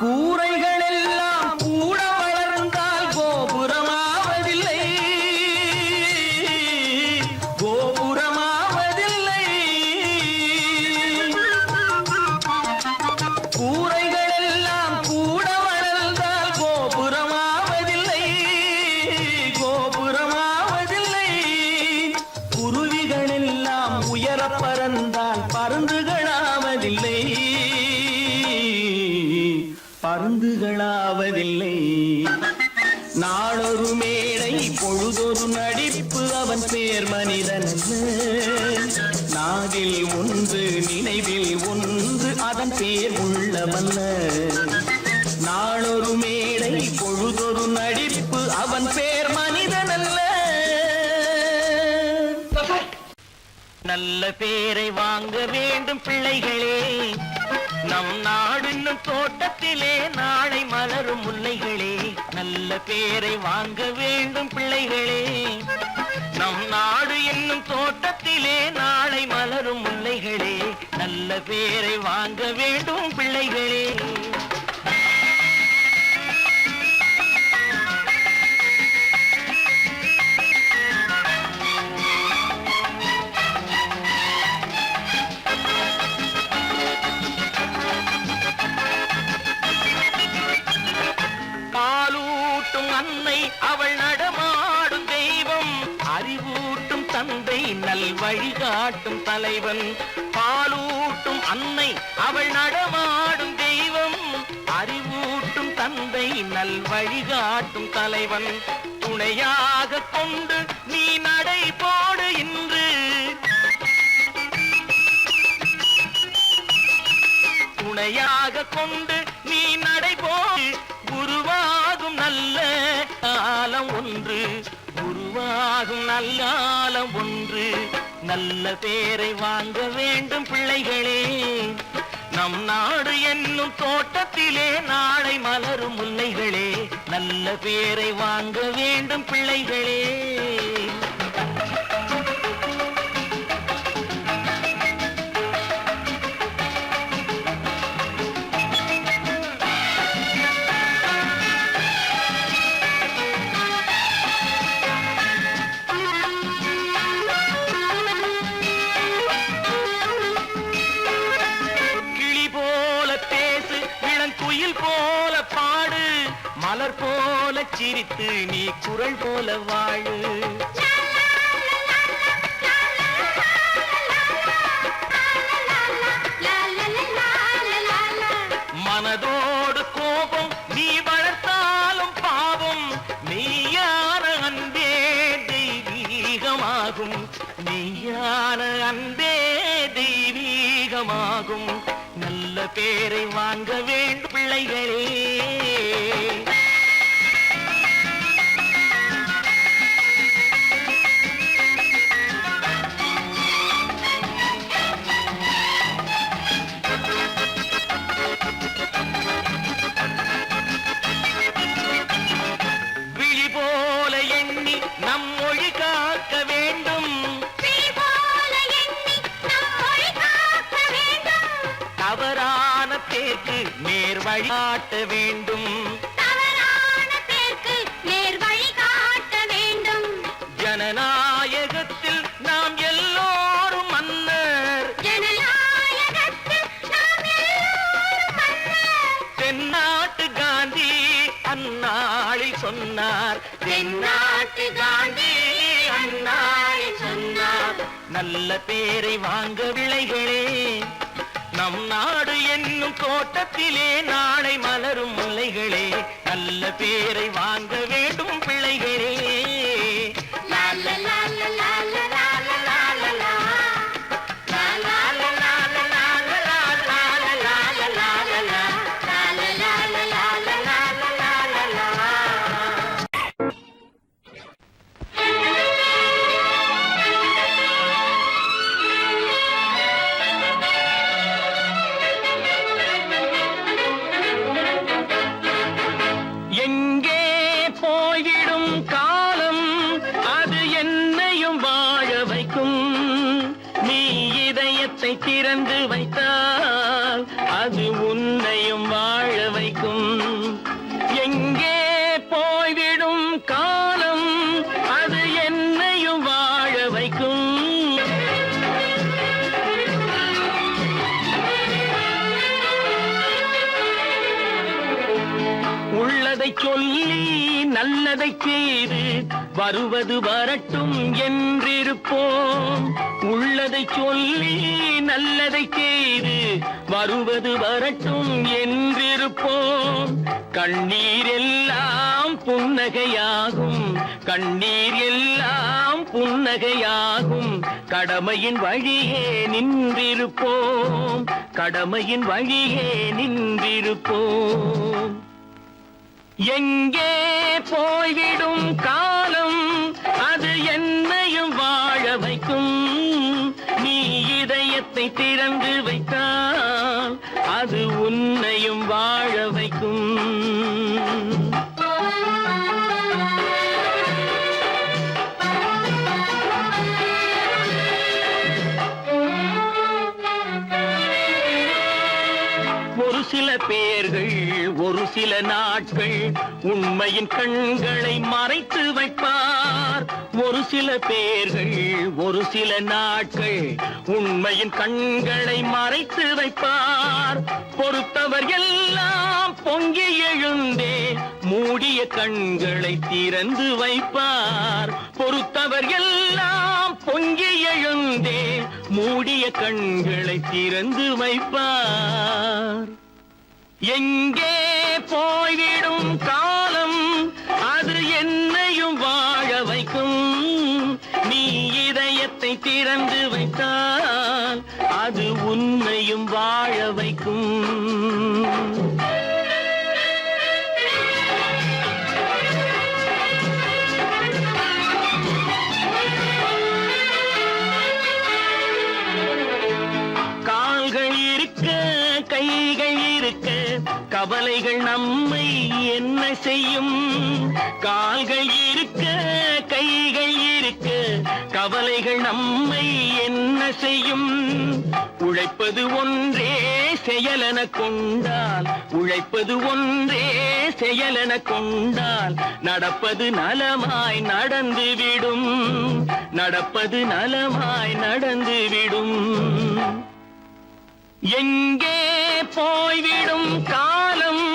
கூரைகள் எல்லாம் கூட வளர்ந்தால் கோபுரமாவதில்லை, கோபுரமாவதில்லை. கூரைகள் எல்லாம் கூட வளர்ந்தால் கோபுரமாவதில்லை, கோபுரமாவதில்லை. குருவிகள் எல்லாம் உயர பறந்தால் பருந்துகளாவதில்லை, பருந்துகளாவதில்லை. நாளொரு மேடை பொழுதொரு நடிப்பு அவன் பேர் மனிதனல்ல. நாவில் ஒன்று நினைவில் ஒன்று அதன் பேர் உள்ளமல்ல. நாளொரு மேடை பொழுதொரு நடிப்பு அவன் பேர் மனிதனல்ல. நல்ல பேரை வாங்க வேண்டும் பிள்ளைகளே, நம் நாடு இன்னும் தோட்டத்திலே நாளை மலரும் முல்லைகளே. நல்ல பேரை வாங்க வேண்டும் பிள்ளைகளே, நம் நாடு என்னும் தோட்டத்திலே நாளை மலரும் முல்லைகளே. நல்ல பேரை வாங்க வேண்டும் பிள்ளைகளே. அன்னை அவள் நடமாடும் தெய்வம், அறிவூட்டும் தந்தை நல் வழிகாட்டும் தலைவன். பாலூட்டும் அன்னை அவள் நடமாடும் தெய்வம், அறிவூட்டும் தந்தை நல் வழிகாட்டும் தலைவன். துணையாக கொண்டு நீ நடை போடு இன்று, குருவாக கொண்டு நீ நடைபோய் குருவாகும் நல்ல காலம் ஒன்று, குருவாகும் நல்ல காலம் ஒன்று. நல்ல பேரை வாங்க வேண்டும் பிள்ளைகளே, நம் நாடு என்னும் தோட்டத்திலே நாளை மலரும் முல்லைகளே. நல்ல பேரை வாங்க வேண்டும் பிள்ளைகளே. போல பாடு, மலர் போல சிரித்து நீ குரல் போல வாழு. மனதோடு கோபம் நீ வளர்த்தாலும் பாவம், மெய்யான அன்பே தெய்வீகமாகும், மெய்யான அன்பே தெய்வீகமாகும். நல்ல பேரை வாங்க வேண்டும் பிள்ளைகளே. விழி போல எண்ணி நம் மொழி காக்க வேண்டும், தவறான பேருக்கு நேர் வழி காட்ட வேண்டும், தவறான பேருக்கு நேர் வழி காட்ட வேண்டும். ஜனநாயகத்தில் நாம் எல்லோரும் மன்னர், ஜனநாயகத்தில் நாம் எல்லோரும் மன்னர். தென்னாட்டு காந்தி அந்நாளில் சொன்னார், தென்னாட்டு காந்தி அந்நாளில் சொன்னார். நல்ல பேரை வாங்க விளைகளே, நம் நாடு என்னும் தோட்டத்திலே நாளை மலரும் முல்லைகளே. நல்ல பேரை வாங்க வேண்டும் பிள்ளைகளே. திறந்து வைத்தால் அது உன்னையும் வாழ வைக்கும். எங்கே போய்விடும் காலம் அது என்னையும் வாழ வைக்கும். உள்ளதை சொல்லி நல்லதை செய்து வருவது வரட்டும் என்றிருப்போம். உள்ளதை சொல்லி நல்லதை செய்து வருவது வரட்டும் என்றிருப்போம். கண்ணீர் எல்லாம் புன்னகையாகும், கண்ணீர் எல்லாம் புன்னகையாகும். கடமையின் வழியே நின்றிருப்போம், கடமையின் வழியே நின்றிருப்போம். எங்கே போய்விடும் காலம் அது என்னையும் வாழ வைக்கும். நீ இதயத்தை திறந்து வைத்தால் அது உன்னையும் வாழ வைக்கும். ஒரு சில பேர்கள் ஒரு சில நாட்கள் உண்மையின் கண்களை மறைத்து வைப்பார். ஒரு சில பேர்கள் ஒரு சில நாட்கள் உண்மையின் கண்களை மறைத்து வைப்பார். பொறுத்தவர் எல்லாம் பொங்கி எழுந்தே மூடிய கண்களை திறந்து வைப்பார். பொறுத்தவர் எல்லாம் பொங்கி எழுந்தே மூடிய கண்களை திறந்து வைப்பார். எங்கே போய்விடும் காலம் அது என்னையும் வாழ வைக்கும். நீ இதயத்தை திறந்து வைத்தால் அது உன் உன்னையும் வாழ வைக்கும். கால்கள் இருக்க கைகள் இருக்க கவலைகள் நம்மை என்ன செய்யும்? கால்கள் இருக்க கைகள் இருக்க கவலைகள் நம்மை என்ன செய்யும்? உழைப்பது ஒன்றே செயலென கொண்டால், உழைப்பது ஒன்றே செயலென கொண்டால் நடப்பது நலமாய் நடந்துவிடும், நடப்பது நலமாய் நடந்துவிடும். எங்கே போய்விடும் காலம்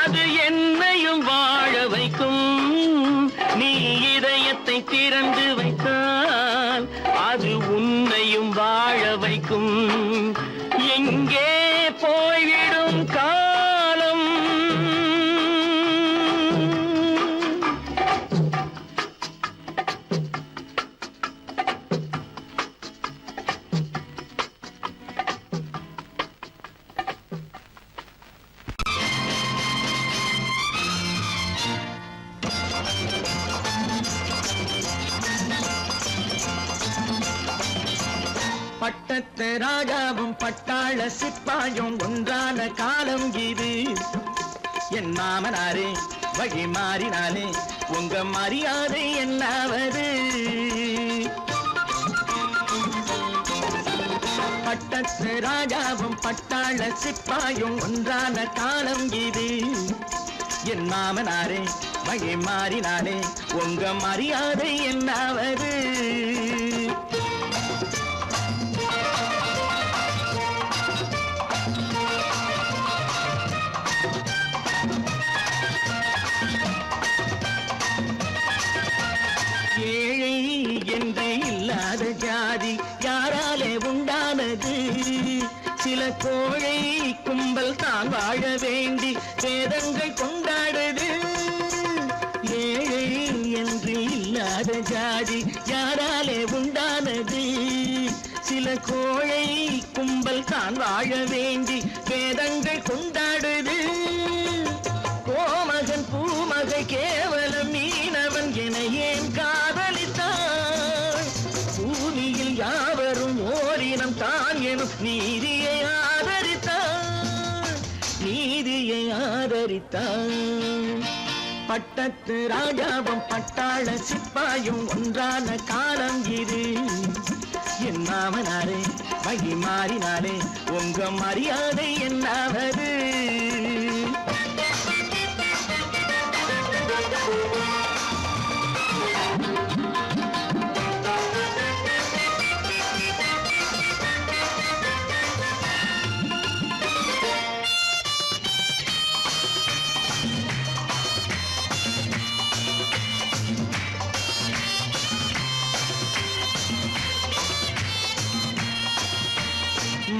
அது என்னையும் வாழ வைக்கும். நீ இதயத்தை திறந்து வைத்தால் அது உன்னையும் வாழ வைக்கும். எங்கே போய்விடும் காலம் பட்டத்து ராஜாவும் பட்டாள சிப்பாயும் ஒன்றான காலம் இது. என் மாமனாரே வழி மாறினாலே உங்க மரியாதை என்னாவது? பட்டத்து ராஜாவும் பட்டாள சிப்பாயும் ஒன்றான காலம் இது. என் மாமனாரே வழி மாறினாலே உங்க மரியாதை என்னாவது? ஏழை என்று இல்லாத ஜாதி யாராலே உண்டானது? சில கோழை கும்பல் தான் வாழ வேண்டி வேதங்கள் கொண்டாடுது. ஏழை என்று இல்லாத ஜாதி யாராலே உண்டானது? சில கோழை கும்பல் தான் வாழ வேண்டி வேதங்கள் கொண்டாடுது. கோமகன் பூமகை கேவலம் மீனவன் என ஏன் காதலித்தாள்? பூமியில் யாவரும் ஓரினம் தான் எனும் நீதியை ஆதரித்தாள், நீதியை ஆதரித்தாள். பட்டத்து ராஜாவும் பட்டாள சிப்பாயும் ஒன்றான காலம் இது. என் மாமனாரே வழி மாறினாலே உங்க மரியாதை என்னாவது?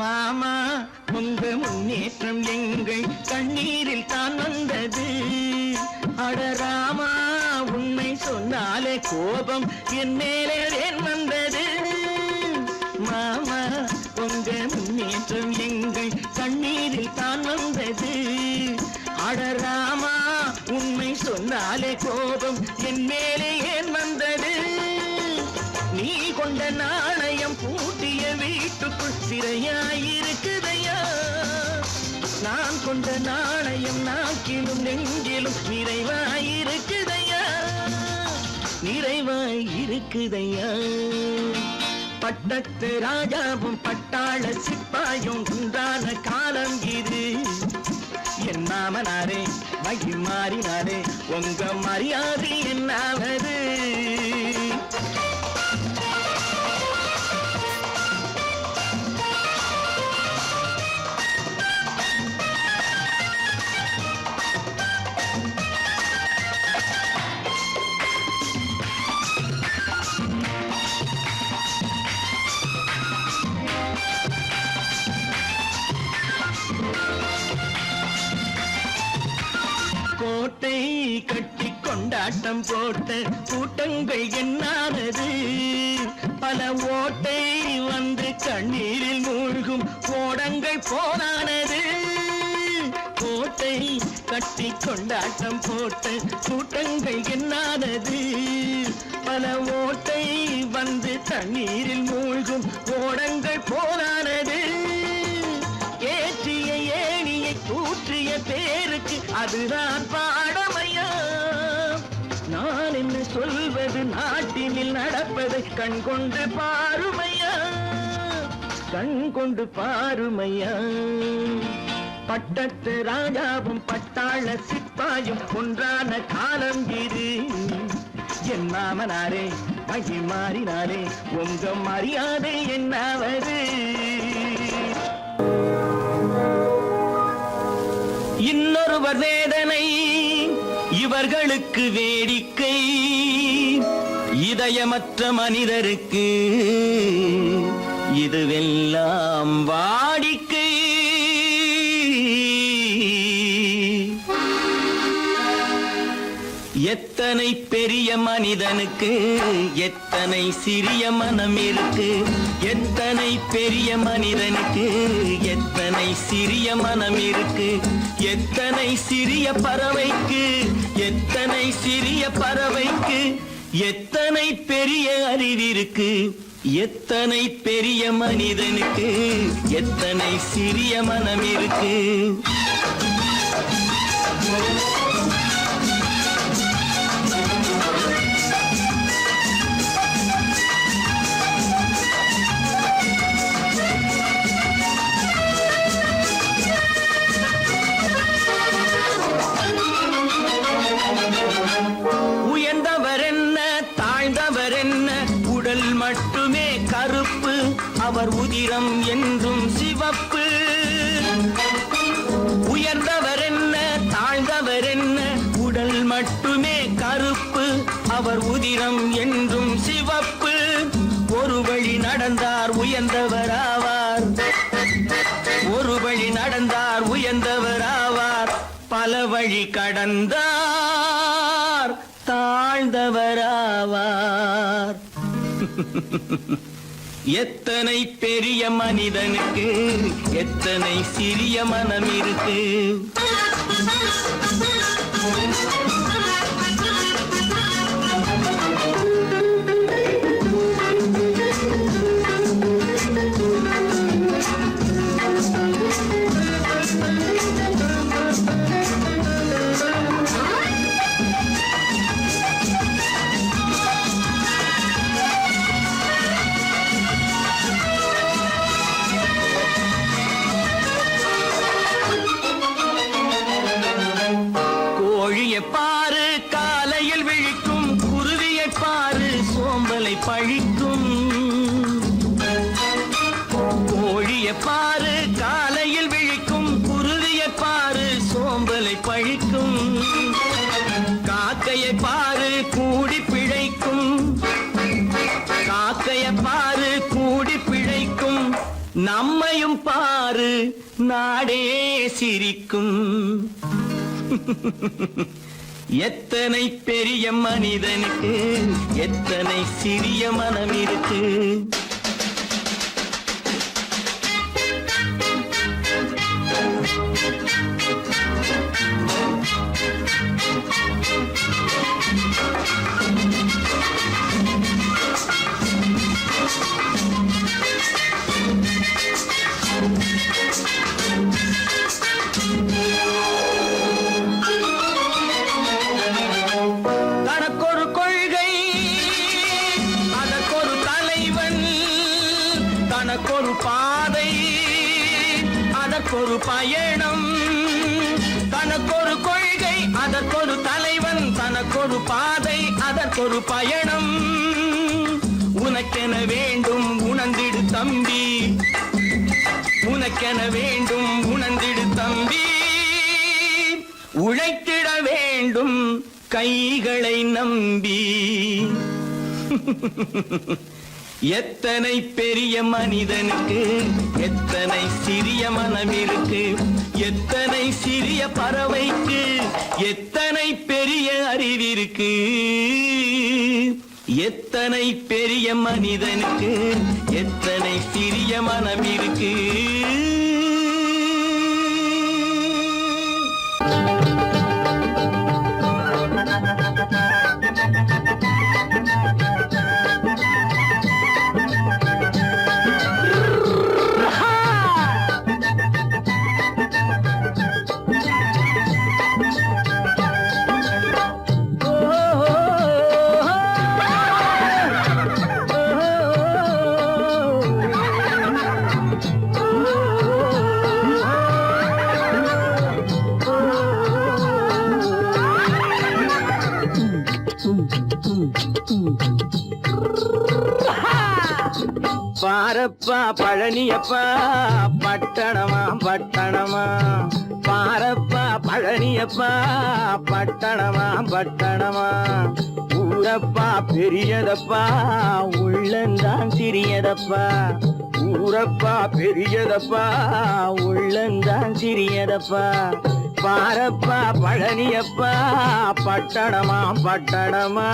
மாமா உங்க முன்னேற்றம் எங்கள் கண்ணீரில் தான் வந்தது. அடராமா உண்மை சொன்னாலே கோபம் என் மேலே ஏன் வந்தது? மாமா உங்க முன்னேற்றம் எங்கள் கண்ணீரில் தான் வந்தது. அடராமா உண்மை சொன்னாலே கோபம் என் மேலே ஏன் வந்தது? நீ கொண்ட நாணயம் பூட்டிய வீட்டுக்குள் சிறையாயிருக்குதையா? நான் கொண்ட நாணயம் நாக்கிலும் நெஞ்சிலும் நிறைவாயிருக்குதையா, நிறைவாயிருக்குதையா? பட்டத்து ராஜாவும் பட்டாள சிப்பாயும் உண்டான காலம் இது. என் மாமனாரே வழி மாறினாரே உங்க மரியாதை என்னாவது? கோட்டை கட்டி கொண்டாட்டம் போட்ட கூட்டங்கள் என்னானது? பல ஓட்டை வந்து கண்ணீரில் மூழ்கும் ஓடங்கள் போனானது. கோட்டை கட்டி கொண்டாட்டம் போட்ட கூட்டங்கள் என்னானது. பல ஓட்டை வந்து தண்ணீரில் மூழ்கும் ஓடங்கள் போனானது. ஏற்றிய ஏணியை தூற்றிய பேருக்கு அதுதான் பாடமையா. நான் என்ன சொல்வது, நாட்டினில் நடப்பதை கண் கொண்டு பாருமையா, கண் கொண்டு பாருமையா. பட்டத்து ராஜாவும் பட்டாள சிப்பாயும் ஒன்றான காலம் இது. என் மாமனாரே மகி மாறினாரே உங்க மரியாதை என்னாவது. இன்னொருவர் வேதனை இவர்களுக்கு வேடிக்கை. இதயமற்ற மனிதருக்கு இதுவெல்லாம் வாடிக்கை. எத்தனை பெரிய மனிதனுக்கு எத்தனை சிறிய மனம் இருக்கு. எத்தனை பெரிய மனிதனுக்கு எத்தனை சிறிய மனம் இருக்கு. எத்தனை சிறிய பறவைக்கு எத்தனை சிறிய பறவைக்கு எத்தனை பெரிய அறிவிருக்கு. எத்தனை பெரிய மனிதனுக்கு எத்தனை சிறிய மனம் இருக்கு. உயர்ந்தவர் என்ன தாழ்ந்தவர் என்ன, உடல் மட்டுமே கருப்பு, அவர் உதிரம் என்றும் சிவப்பு. உயர்ந்தவர் என்ன தாழ்ந்தவர் என்ன, உடல் மட்டுமே கருப்பு, அவர் உதிரம் என்றும் சிவப்பு. ஒரு வழி நடந்தார் உயர்ந்தவர் ஆவார், ஒரு வழி நடந்தார் உயர்ந்தவர் ஆவார். பல வழி கடந்தார் தாழ்ந்தவராவார். எத்தனை பெரிய மனிதனுக்கு எத்தனை சிறிய மனம் இருக்கு. பாரு காலையில் விழிக்கும் குருவியை பாரு சோம்பலை பழிக்கும். கோழியை பாரு காலையில் விழிக்கும் குருவியை பாரு சோம்பலை பழிக்கும். காக்கையை பாரு கூடி பிழைக்கும், காக்கையை பாரு கூடி பிழைக்கும். நம்மையும் பாரு நாடே சிரிக்கும். எத்தனை பெரிய மனிதனுக்கு எத்தனை சிறிய மனம் இருக்கு. தனக்கொரு கொள்கை அதற்கொரு தலைவன், தனக்கொரு பாதை அதற்கொரு பயணம். தனக்கொரு கொள்கை அதற்கொரு தலைவன், தனக்கொரு பாதை அதற்கொரு பயணம். உனக்கென வேண்டும் உணர்ந்திடு தம்பி, உனக்கென வேண்டும் உணர்ந்திடு தம்பி. உழைத்திட வேண்டும் கைகளை நம்பி. எத்தனை பெரிய மனிதனுக்கு எத்தனை சிறிய மனம் இருக்கு. எத்தனை சிறிய பறவைக்கு எத்தனை பெரிய அறிவிருக்கு. எத்தனை பெரிய மனிதனுக்கு எத்தனை சிறிய மனம் இருக்கு. பாரப்பா பழனியப்பா பட்டணமா பட்டணமா, பாரப்பா பழனியப்பா பட்டணமா பட்டணமா, ஊரப்பா பெரியதப்பா உள்ளந்தான் சிறியதப்பா, ஊரப்பா பெரியதப்பா உள்ளந்தான் சிறியதப்பா, பாரப்பா பழனியப்பா பட்டணமா பட்டணமா.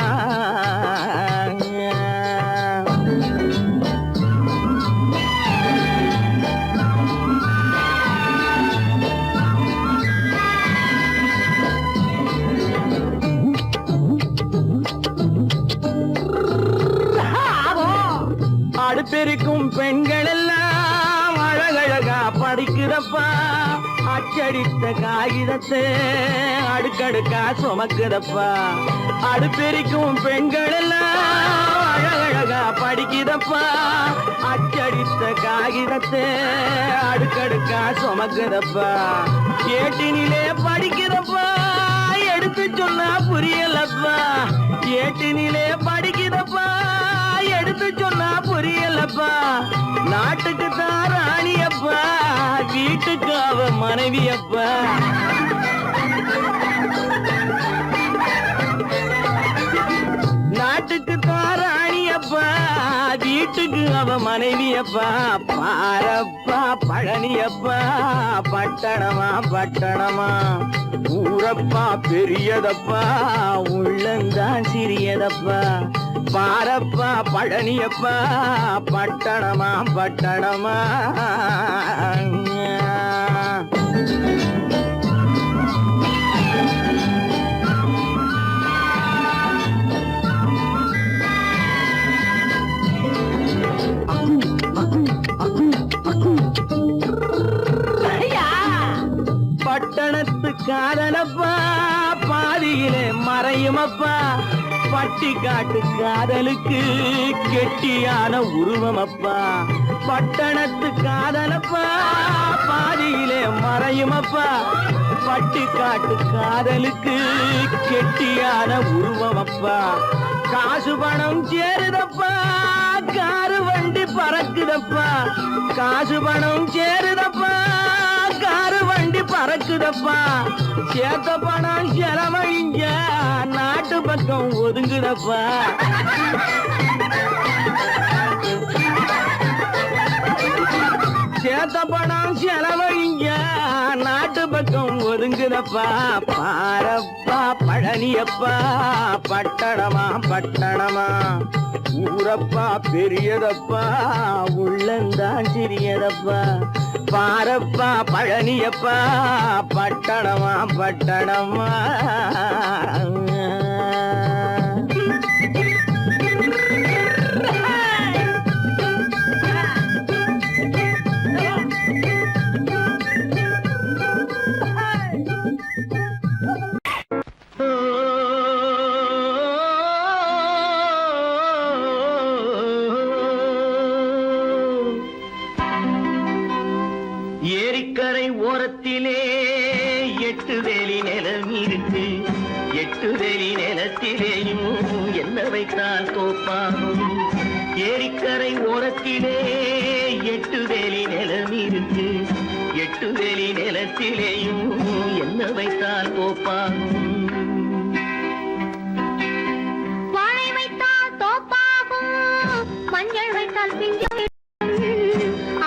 அடுப்பெருக்கும் பெண்கள் எல்லாம் அழகழகா படிக்கிறப்பா, அச்சடித்த காகிதத்தை அடுக்கடுக்கா சுமக்குதப்பா, அடுப்பெருக்கும் பெண்கள் எல்லாம் அழகழகா படிக்கிறப்பா, அச்சடித்த காகிதத்தை அடுக்கடுக்கா சுமக்குதப்பா, ஏட்டினிலே படிக்கிறப்பா எடுத்து சொன்னா புரியலப்பா, ஏட்டினிலே படிக்கிறப்பா எடுத்து சொன்னா புரியலப்பா, நாட்டுக்கு தான் ராணியப்பா வீட்டுக்கு அவ மனைவியப்பா, நாட்டுக்கு தான் ராணியப்பா வீட்டுக்கு அவ மனைவியப்பா, பாரப்பா பழனியப்பா பட்டணமா பட்டணமா, ஊரப்பா பெரியதப்பா உள்ளந்தான் சிறியதப்பா, பாரப்பா பழனியப்பா பட்டணமா பட்டணமா. பட்டணத்து காதலப்பா பாதியிலே மறையுமப்பா, பட்டி காட்டு காதலுக்கு கெட்டியான உருவமப்பா, பட்டணத்து காதலப்பா பாதியிலே மறையுமப்பா, பட்டி காட்டு காதலுக்கு கெட்டியான உருவமப்பா, காசு பணம் சேருதப்பா காரு வண்டி பறக்குதப்பா, காசு பணம் சேருதப்பா காரு வண்டி பறக்குதப்பா, சேத்த பணம் செலவழிஞ்ச நாட்டு பக்கம் ஒதுங்குதப்பா, சேத்த பணம் செலவழிஞ்ச நாட்டு பக்கம் ஒதுங்குதப்பா, பாரப்பா பழனியப்பா பட்டணமா பட்டணமா, ஊரப்பா பெரியதப்பா உள்ளந்தான் சிறியதப்பா, பாரப்பா பழனியப்பா பட்டணமா பட்டணமா. ஏரிக்கரை ஓரத்திலே 8 வேலி நிலம் இருக்கு, 8 வேலி நிலத்திலேயும் என்ன வைத்தால் தோப்பாகும், ஏரிக்கரை ஓரத்திலே 8 வேலி நிலம் இருக்கு, 8 வேலி நிலத்திலேயும் என்ன வைத்தால் தோப்பாகும், வாழை வைத்தால் தோப்பாகும், மஞ்சள் வைத்தால் பிஞ்சு,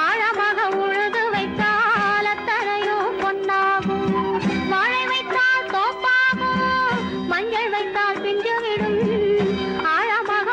ஆழமாக உழுது வைத்தால் அத்தனையோ பொன்னாகும், வாழை வைத்தால் தோப்பாகும், மஞ்சள் வைத்தால் பிஞ்சு விடும், ஆழமாக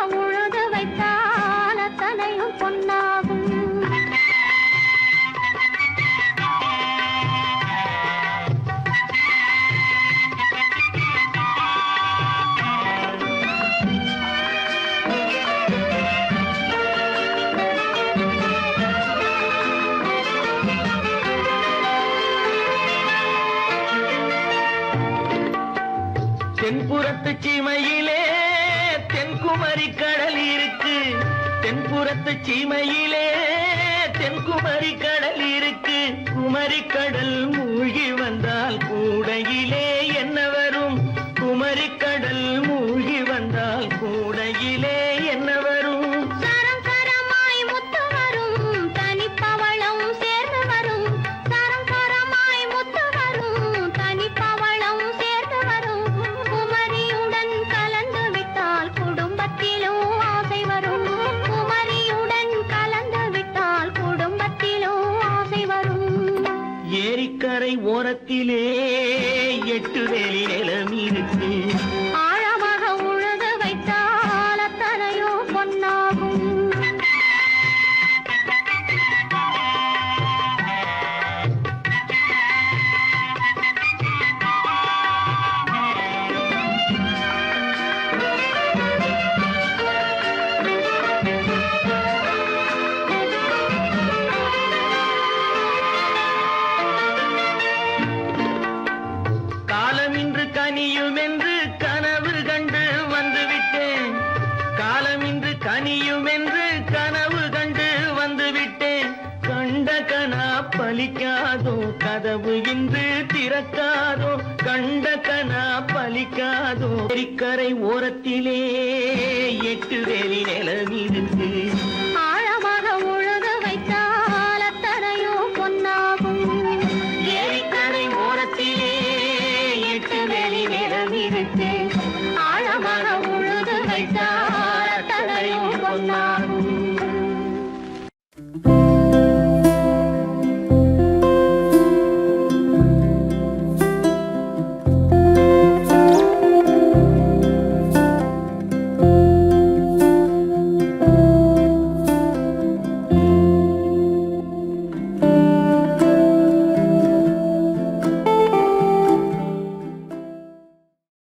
தென்புறத்து சீமையிலே தென்குமரி கடல் இருக்கு. தென்புறத்து சீமையிலே தென்குமரி கடல் இருக்கு. குமரி கடல் மூழ்கி வந்தால் கூடையிலே என்ன வரும்? குமரி கடல் மூழ்கி வந்தால் கூடையிலே என்ன வரும்? சரம் சரமாய் முத்து வரும் தனிப்பவளம் சேர்ந்து வரும். சரம் சரமாய் முத்து வரும் தனிப்பவளம் சேர்ந்து வரும். குமரியுடன் கலந்து விட்டால் குடும்பத்திலும் ஆசை வரும். குமரியுடன் கலந்து விட்டால் குடும்பத்திலும் ஆசை வரும். ஏரிக்கரை ஓரத்திலே 8 வேலி நிலம் இருக்கு. ஆழமாக உழுது வைத்தால் அத்தனையோ பொன்னாகும். காலம் இன்று கனியும் என்று கனவு கண்டு வந்துவிட்டேன். காலம் இன்று கனியும் என்று கனவு கண்டு வந்துவிட்டேன். கண்ட கனா பலிக்காதோ கதவு இன்று திறக்காதோ. கண்ட கனா பலிக்காதோ. ஏரிக்கரை ஓரத்திலே 8 வேலி நிலம் இருக்கு. ஆழமாக உழுது வைத்தால் அத்தனையோ பொன்னாகும். ஏரிக்கரை ஓரத்திலே 8 வேலி நிலம் இருக்கு. ஆழமாக உழுது வைத்தால் அத்தனையோ பொன்னாகும்.